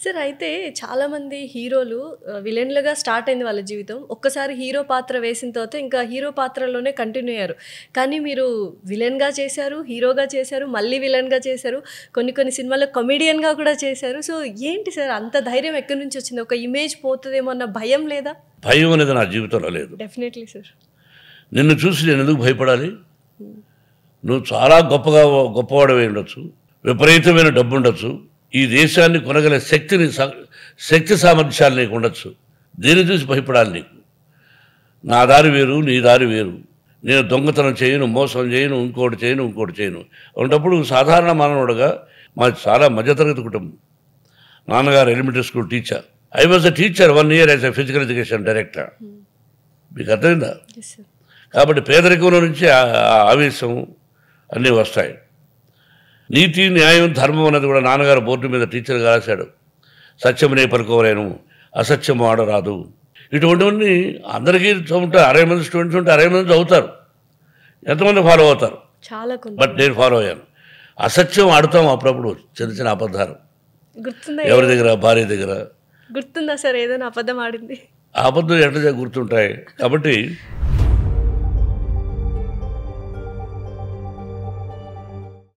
Sir అయితే చాలామంది హీరోలు విలన్లుగా స్టార్ట్ అయింది వాళ్ళ జీవితం. ఒక్కసారి హీరో పాత్ర వేసిన తర్వాత ఇంకా హీరో పాత్రలోనే కంటిన్యూ అయ్యారు. కానీ మీరు విలన్‌గా చేశారు, హీరోగా చేశారు, మళ్ళీ విలన్‌గా చేశారు. కొన్ని కొన్ని సినిమాల్లో కమెడియన్‌గా కూడా చేశారు. సో ఏంటి సార్ అంత ధైర్యం ఎక్కడి నుంచి వచ్చింది? ఒక ఇమేజ్ పోతదేమో అన్న భయం లేదా? భయం అనేది నా జీవితంలో లేదు. Definitely sir. నిన్ను చూసి నేను ఎందుకు భయపడాలి? నువ్వు చాలా గొప్పవాడవై ఉండొచ్చు, విపరీతమైన డబ్బు ఉండొచ్చు, ఈ దేశాన్ని కొనగల శక్తి సామర్థ్యాలు నీకు ఉండొచ్చు. దేని చూసి భయపడాలి నీకు? నా దారి వేరు, నీ దారి వేరు. నేను దొంగతనం చేయను, మోసం చేయను, ఇంకోటి చేయను. ఉన్నప్పుడు సాధారణ మానవుడుగా మాది చాలా మధ్యతరగతి కుటుంబం. నాన్నగారు elementary school teacher. I was a teacher 1 year as a physical education director. మీకు అర్థమైందా? కాబట్టి పేదరికంలో నుంచి ఆవేశం అన్నీ వస్తాయి. నీతి, న్యాయం, ధర్మం అనేది కూడా నాన్నగారు బోర్డు మీద టీచర్గా రాశాడు. సత్యమునే పలుకోలేను, అసత్యము ఆడరాదు. ఇటువంటివన్నీ అందరికీ ఉంటారు. 60 మంది స్టూడెంట్స్ ఉంటే 60 మంది చదువుతారు. ఎంతమంది ఫాలో అవుతారు? చాలా. బట్ నేను ఫాలో అయ్యాను. అసత్యం ఆడుతాం అప్పుడప్పుడు, చిన్న అబద్ధాలు. గుర్తుందా? ఎవరి దగ్గర? భార్య దగ్గర. గుర్తుందా సార్ ఏదైనా అబద్ధం ఆడింది? ఆ అబద్ధం ఎట్లా గుర్తుంటాయి? కాబట్టి